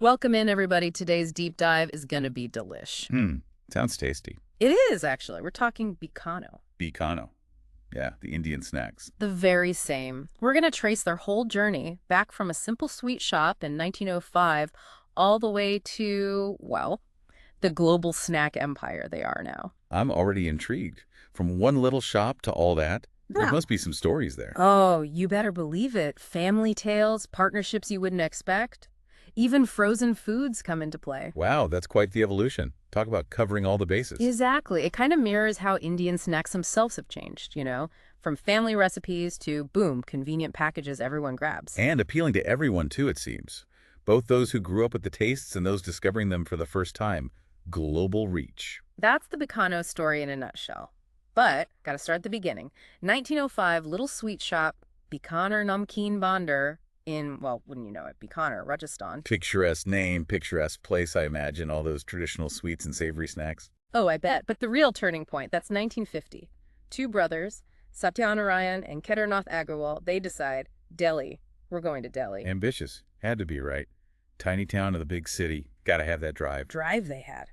Welcome in, everybody. Today's deep dive is going to be delish. Sounds tasty. It is, actually. We're talking Bikano. Bikano. Yeah, the Indian snacks. The very same. We're going to trace their whole journey back from a simple sweet shop in 1905 all the way to, well, the global snack empire they are now. I'm already intrigued. From one little shop to all that, there Yeah. must be some stories there. Oh, you better believe it. Family tales, partnerships you wouldn't expect. Even frozen foods come into play. Wow, that's quite the evolution. Talk about covering all the bases. Exactly. It kind of mirrors how Indian snacks themselves have changed, from family recipes to, boom, convenient packages everyone grabs. And appealing to everyone, too, it seems. Both those who grew up with the tastes and those discovering them for the first time. Global reach. That's the Bikano story in a nutshell. But, gotta start at the beginning. 1905, little sweet shop, Bikaner Namkeen Bandar in, well, wouldn't you know it, Bikaner, Rajasthan. Picturesque name, picturesque place, I imagine, all those traditional sweets and savory snacks. Oh, I bet. But the real turning point, that's 1950. Two brothers, Satyanarayan and Kedarnath Agarwal, they decide, Delhi, we're going to Delhi. Ambitious. Had to be, right? Tiny town to the big city. Gotta have that drive. Drive they had.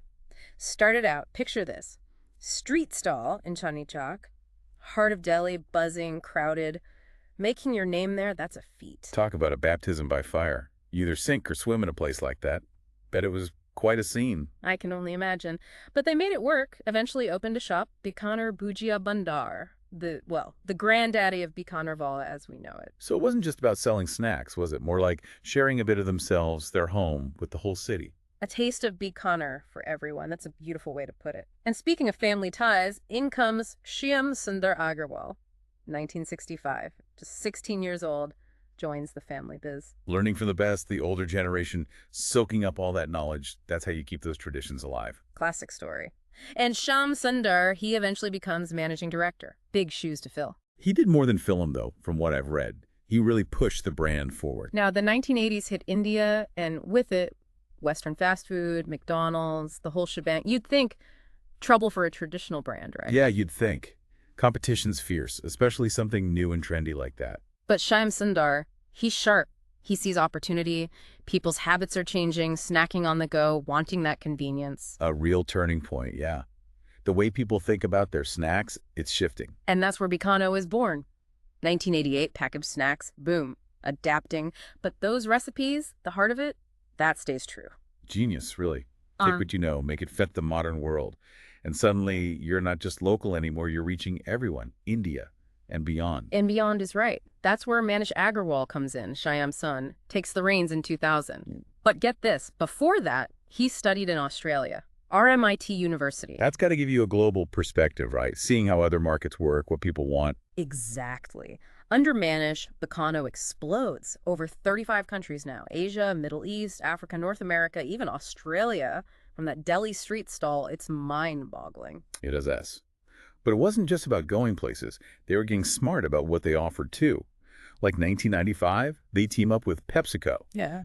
Started out, picture this, street stall in Chandni Chowk, heart of Delhi, buzzing, crowded. Making your name there, that's a feat. Talk about a baptism by fire. You either sink or swim in a place like that. Bet it was quite a scene. I can only imagine. But they made it work, eventually opened a shop, Bikaner Bhujia Bandar, the granddaddy of Bikaner Vala as we know it. So it wasn't just about selling snacks, was it? More like sharing a bit of themselves, their home, with the whole city. A taste of Bikaner for everyone. That's a beautiful way to put it. And speaking of family ties, in comes Shyam Sundar Agarwal, 1965. Just 16 years old, joins the family biz. Learning from the best, the older generation, soaking up all that knowledge. That's how you keep those traditions alive. Classic story. And Shyam Sundar, he eventually becomes managing director. Big shoes to fill. He did more than fill 'em, though, from what I've read. He really pushed the brand forward. Now, the 1980s hit India, and with it, Western fast food, McDonald's, the whole shebang. You'd think trouble for a traditional brand, right? Yeah, you'd think. Competition's fierce, especially something new and trendy like that. But Shyam Sundar, he's sharp. He sees opportunity. People's habits are changing, snacking on the go, wanting that convenience. A real turning point, yeah. The way people think about their snacks, it's shifting. And that's where Bikano is born. 1988, packaged snacks, boom, adapting. But those recipes, the heart of it, that stays true. Genius, really. Take what you know, make it fit the modern world. And suddenly, you're not just local anymore, you're reaching everyone, India and beyond. And beyond is right. That's where Manish Agarwal comes in, Shyam's son, takes the reins in 2000. But get this, before that, he studied in Australia, RMIT University. That's got to give you a global perspective, right? Seeing how other markets work, what people want. Exactly. Under Manish, Bikano explodes. Over 35 countries now. Asia, Middle East, Africa, North America, even Australia. From that Delhi street stall, it's mind-boggling. It is S. But it wasn't just about going places. They were getting smart about what they offered, too. Like 1995, they team up with PepsiCo,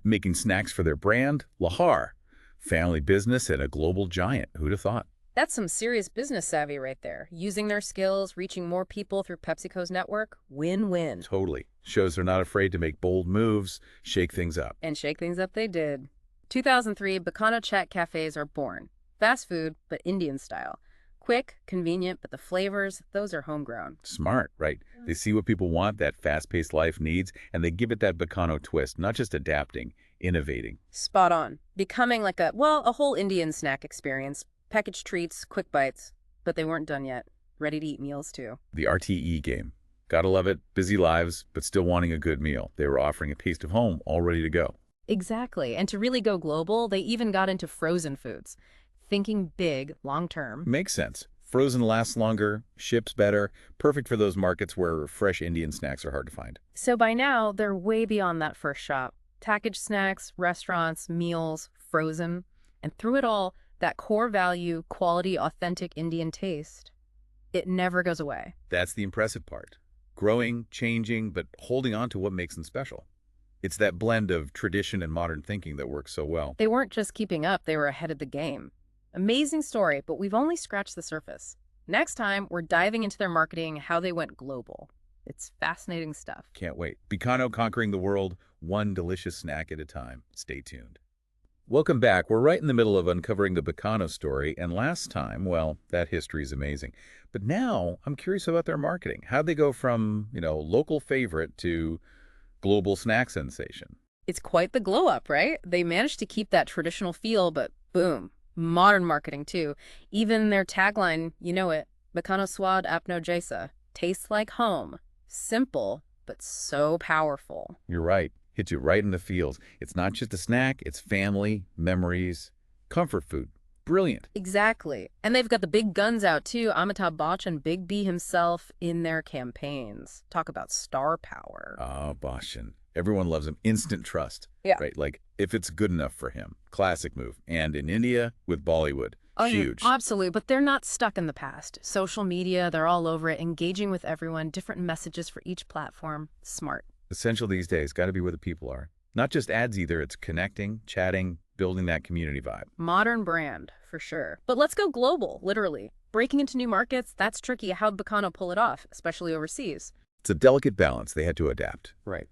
making snacks for their brand, Lahar. Family business and a global giant. Who'd have thought? That's some serious business savvy right there. Using their skills, reaching more people through PepsiCo's network, win-win. Totally. Shows they're not afraid to make bold moves, shake things up. And shake things up they did. 2003, Bikano Chat cafes are born. Fast food, but Indian style. Quick, convenient, but the flavors, those are homegrown. Smart, right? They see what people want, that fast-paced life needs, and they give it that Bikano twist, not just adapting, innovating. Spot on. Becoming like a whole Indian snack experience. Packaged treats, quick bites. But they weren't done yet. Ready to eat meals, too. The RTE game. Gotta love it. Busy lives, but still wanting a good meal. They were offering a taste of home, all ready to go. Exactly. And to really go global, they even got into frozen foods. Thinking big, long-term. Makes sense. Frozen lasts longer, ships better, perfect for those markets where fresh Indian snacks are hard to find. So by now, they're way beyond that first shop. Packaged snacks, restaurants, meals, frozen. And through it all, that core value, quality, authentic Indian taste, it never goes away. That's the impressive part. Growing, changing, but holding on to what makes them special. It's that blend of tradition and modern thinking that works so well. They weren't just keeping up, they were ahead of the game. Amazing story, but we've only scratched the surface. Next time, we're diving into their marketing, how they went global. It's fascinating stuff. Can't wait. Bikano conquering the world, one delicious snack at a time. Stay tuned. Welcome back. We're right in the middle of uncovering the Bikano story, and last time, well, that history is amazing. But now I'm curious about their marketing. How'd they go from, local favorite to global snack sensation? It's quite the glow up, right? They managed to keep that traditional feel, but boom, modern marketing too. Even their tagline, you know it, Bikano Swad Apno Jesa, tastes like home. Simple, but so powerful. You're right. Hits you right in the feels. It's not just a snack, it's family, memories, comfort food. Brilliant. Exactly. And they've got the big guns out too, Amitabh Bachchan, Big B himself in their campaigns. Talk about star power. Oh, Boston. Everyone loves him. Instant trust. Yeah. Right? Like, if it's good enough for him. Classic move. And in India, with Bollywood. Oh, Huge. absolutely, but they're not stuck in the past. Social media, they're all over it, engaging with everyone, different messages for each platform. Smart. Essential these days. Got to be where the people are. Not just ads either. It's connecting, chatting, building that community vibe. Modern brand, for sure. But let's go global, literally. Breaking into new markets, that's tricky. How'd Bikano pull it off, especially overseas? It's a delicate balance. They had to adapt. Right.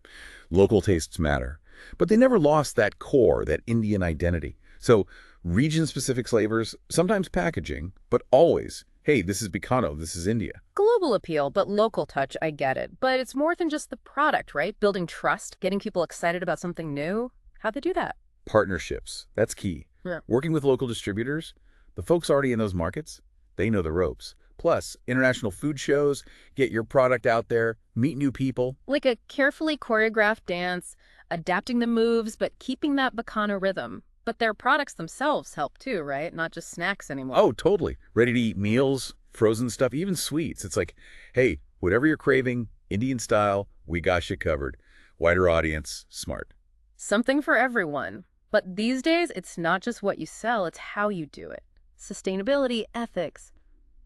Local tastes matter. But they never lost that core, that Indian identity. So region-specific flavors, sometimes packaging, but always, hey, this is Bikano, this is India. Global appeal, but local touch, I get it. But it's more than just the product, right? Building trust, getting people excited about something new. How'd they do that? Partnerships, that's key. Yeah. Working with local distributors, the folks already in those markets, they know the ropes. Plus, international food shows, get your product out there, meet new people. Like a carefully choreographed dance, adapting the moves, but keeping that Bikano rhythm. But their products themselves help too, right? Not just snacks anymore. Oh, totally. Ready-to-eat meals, frozen stuff, even sweets. It's like, hey, whatever you're craving, Indian style, we got you covered. Wider audience, smart. Something for everyone. But these days, it's not just what you sell, it's how you do it. Sustainability, ethics.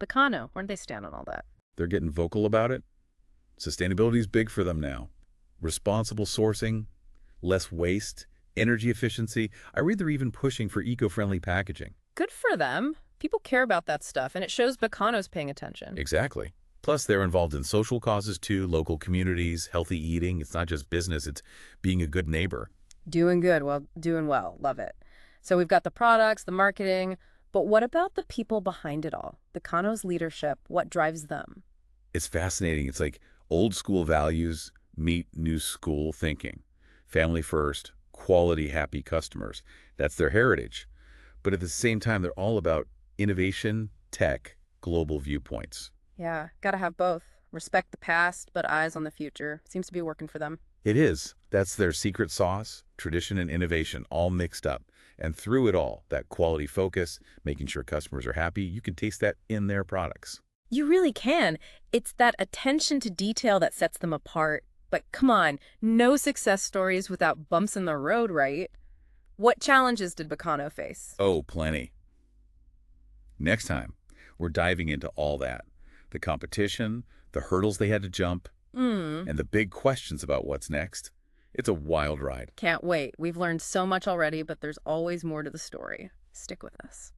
Bikano, where do they stand on all that? They're getting vocal about it. Sustainability is big for them now. Responsible sourcing, less waste, energy efficiency. I read they're even pushing for eco-friendly packaging. Good for them. People care about that stuff, and it shows Bikano's paying attention. Exactly. Plus, they're involved in social causes too, local communities, healthy eating. It's not just business, it's being a good neighbor. Doing good, well, doing well. Love it. So we've got the products, the marketing, but what about the people behind it all? Bikano's leadership, what drives them? It's fascinating. It's like old school values meet new school thinking. Family first, quality, happy customers. That's their heritage. But at the same time, they're all about innovation, tech, global viewpoints. Yeah, gotta have both. Respect the past, but eyes on the future. Seems to be working for them. It is. That's their secret sauce, tradition and innovation, all mixed up. And through it all, that quality focus, making sure customers are happy, you can taste that in their products. You really can. It's that attention to detail that sets them apart. But come on, no success stories without bumps in the road, right? What challenges did Bikano face? Oh, plenty. Next time, we're diving into all that. The competition, the hurdles they had to jump, and the big questions about what's next. It's a wild ride. Can't wait. We've learned so much already, but there's always more to the story. Stick with us.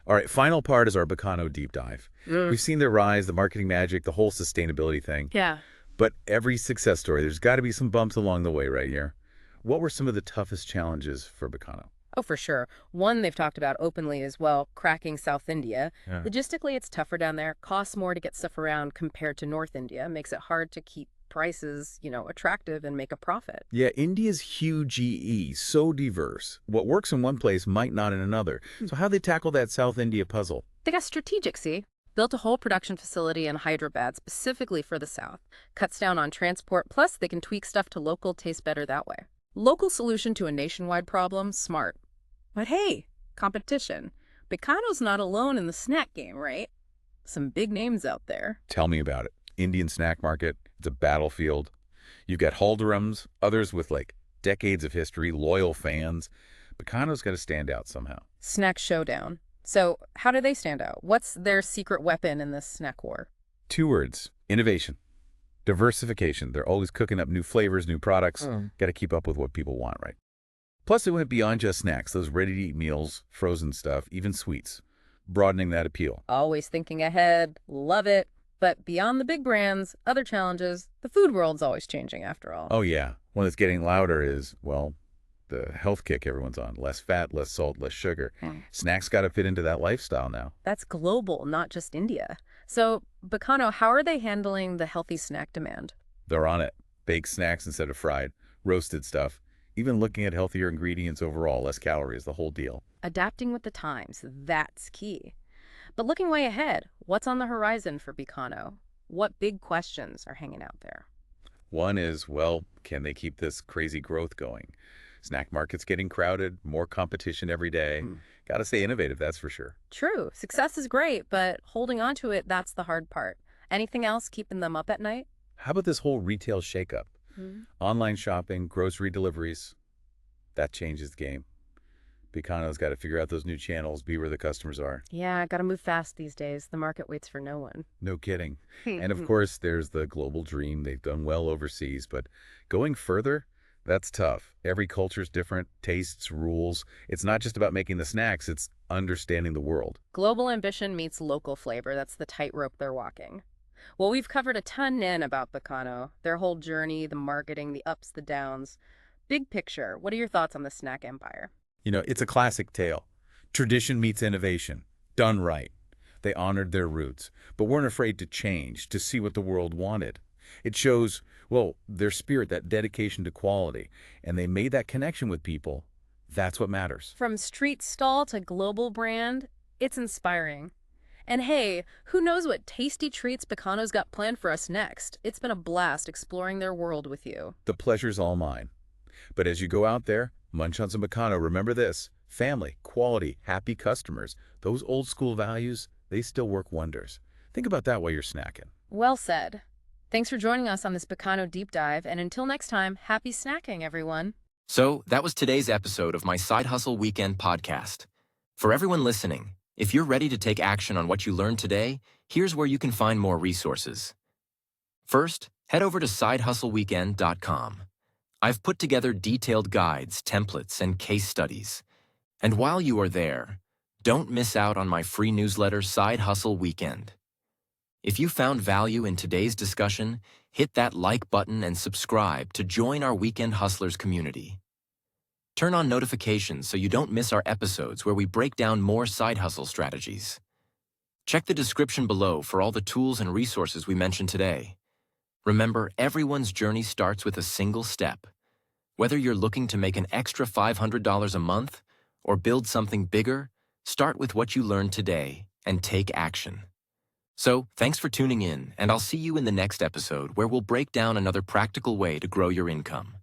All right, final part is our Bikano deep dive. We've seen their rise, the marketing magic, the whole sustainability thing. Yeah. But every success story, there's got to be some bumps along the way right here. What were some of the toughest challenges for Bikano? Oh, for sure. One they've talked about openly as well, cracking South India. Yeah. Logistically, it's tougher down there. Costs more to get stuff around compared to North India. Makes it hard to keep prices, attractive and make a profit. Yeah, India's huge GE, so diverse. What works in one place might not in another. So how'd they tackle that South India puzzle? They got strategic, see? Built a whole production facility in Hyderabad specifically for the South. Cuts down on transport, plus they can tweak stuff to local taste better that way. Local solution to a nationwide problem, smart. But hey, competition. Bikano's not alone in the snack game, right? Some big names out there. Tell me about it. Indian snack market, it's a battlefield. You've got Haldirams, others with decades of history, loyal fans. Bikano's got to stand out somehow. Snack showdown. So how do they stand out? What's their secret weapon in this snack war? 2 words, innovation, diversification. They're always cooking up new flavors, new products. Got to keep up with what people want, right? Plus, it went beyond just snacks, those ready-to-eat meals, frozen stuff, even sweets, broadening that appeal. Always thinking ahead. Love it. But beyond the big brands, other challenges, the food world's always changing after all. Oh, yeah. One that's getting louder is, the health kick everyone's on. Less fat, less salt, less sugar. Mm. Snacks got to fit into that lifestyle now. That's global, not just India. So, Bikano, how are they handling the healthy snack demand? They're on it. Baked snacks instead of fried, roasted stuff. Even looking at healthier ingredients overall, less calories, the whole deal. Adapting with the times, that's key. But looking way ahead, what's on the horizon for Bikano? What big questions are hanging out there? One is, well, can they keep this crazy growth going? Snack market's getting crowded, more competition every day. Got to stay innovative, that's for sure. True. Success is great, but holding on to it, that's the hard part. Anything else keeping them up at night? How about this whole retail shakeup? Online shopping, grocery deliveries, that changes the game. Bikano's got to figure out those new channels, be where the customers are. Yeah, gotta move fast these days. The market waits for no one. No kidding. And of course, there's the global dream. They've done well overseas, but going further, that's tough. Every culture's different, tastes, rules. It's not just about making the snacks, it's understanding the world. Global ambition meets local flavor. That's the tightrope they're walking. Well, we've covered a ton in about Bikano, their whole journey, the marketing, the ups, the downs. Big picture, what are your thoughts on the snack empire? You know, it's a classic tale. Tradition meets innovation, done right. They honored their roots, but weren't afraid to change, to see what the world wanted. It shows, well, their spirit, that dedication to quality, and they made that connection with people. That's what matters. From street stall to global brand, it's inspiring. And hey, who knows what tasty treats Bikano's got planned for us next? It's been a blast exploring their world with you. The pleasure's all mine. But as you go out there, munch on some Bikano, remember this: family, quality, happy customers. Those old school values, they still work wonders. Think about that while you're snacking. Well said. Thanks for joining us on this Bikano deep dive, and until next time, happy snacking, everyone. So that was today's episode of my Side Hustle Weekend podcast. For everyone listening, if you're ready to take action on what you learned today, here's where you can find more resources. First, head over to sidehustleweekend.com. I've put together detailed guides, templates, and case studies. And while you are there, don't miss out on my free newsletter, Side Hustle Weekend. If you found value in today's discussion, hit that like button and subscribe to join our Weekend Hustlers community. Turn on notifications so you don't miss our episodes where we break down more side hustle strategies. Check the description below for all the tools and resources we mentioned today. Remember, everyone's journey starts with a single step. Whether you're looking to make an extra $500 a month or build something bigger, start with what you learned today and take action. So, thanks for tuning in, and I'll see you in the next episode where we'll break down another practical way to grow your income.